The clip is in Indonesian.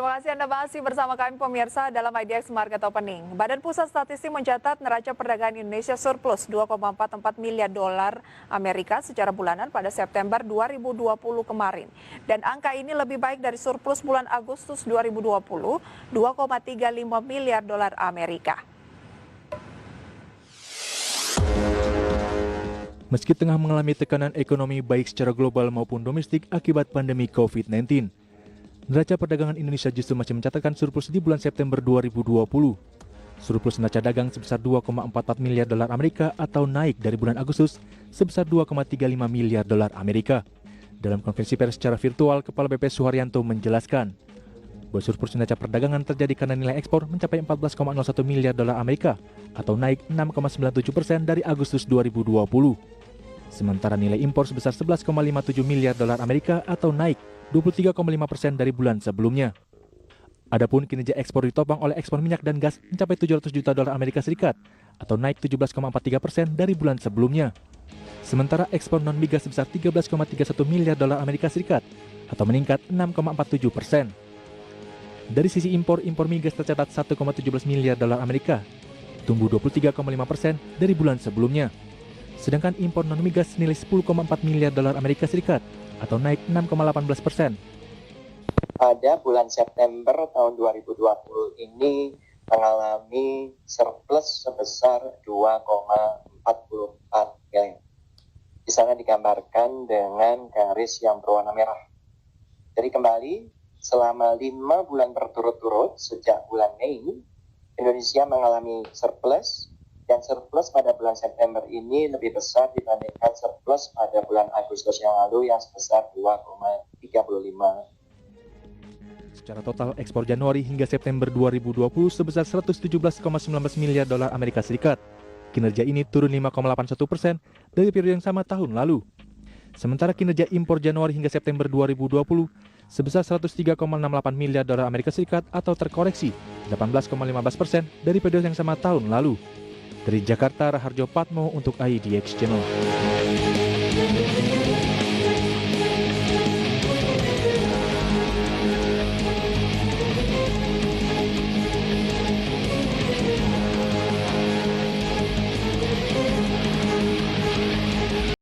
Terima kasih Anda masih bersama kami pemirsa dalam IDX Market Opening. Badan Pusat Statistik mencatat neraca perdagangan Indonesia surplus 2,44 miliar dolar Amerika secara bulanan pada September 2020 kemarin. Dan angka ini lebih baik dari surplus bulan Agustus 2020, 2,35 miliar dolar Amerika. Meski tengah mengalami tekanan ekonomi baik secara global maupun domestik akibat pandemi COVID-19, neraca perdagangan Indonesia justru masih mencatatkan surplus di bulan September 2020. Surplus neraca dagang sebesar 2,44 miliar dolar Amerika atau naik dari bulan Agustus sebesar 2,35 miliar dolar Amerika. Dalam konferensi pers secara virtual, Kepala BPS Suharyanto menjelaskan bahwa surplus neraca perdagangan terjadi karena nilai ekspor mencapai 14,01 miliar dolar Amerika atau naik 6,97% dari Agustus 2020. Sementara nilai impor sebesar 11,57 miliar dolar Amerika atau naik 23,5% dari bulan sebelumnya. Adapun kinerja ekspor ditopang oleh ekspor minyak dan gas mencapai 700 juta dolar Amerika Serikat atau naik 17,43% dari bulan sebelumnya. Sementara ekspor non-migas sebesar 13,31 miliar dolar Amerika Serikat atau meningkat 6,47%. Dari sisi impor migas tercatat 1,17 miliar dolar Amerika, tumbuh 23,5% dari bulan sebelumnya. Sedangkan impor non-migas senilai 10,4 miliar dolar Amerika Serikat atau naik 6,18%. Pada bulan September tahun 2020 ini mengalami surplus sebesar 2,44 miliar. Di sana digambarkan dengan garis yang berwarna merah. Jadi kembali, selama 5 bulan berturut-turut sejak bulan Mei, Indonesia mengalami surplus. Dan surplus pada bulan September ini lebih besar dibandingkan surplus pada bulan Agustus yang lalu yang sebesar 2,35. Secara total, ekspor Januari hingga September 2020 sebesar 117,19 miliar dolar Amerika Serikat. Kinerja ini turun 5,81% dari periode yang sama tahun lalu. Sementara kinerja impor Januari hingga September 2020 sebesar 103,68 miliar dolar Amerika Serikat atau terkoreksi 18,15% dari periode yang sama tahun lalu. Dari Jakarta, Raharjo Patmo untuk IDX Channel.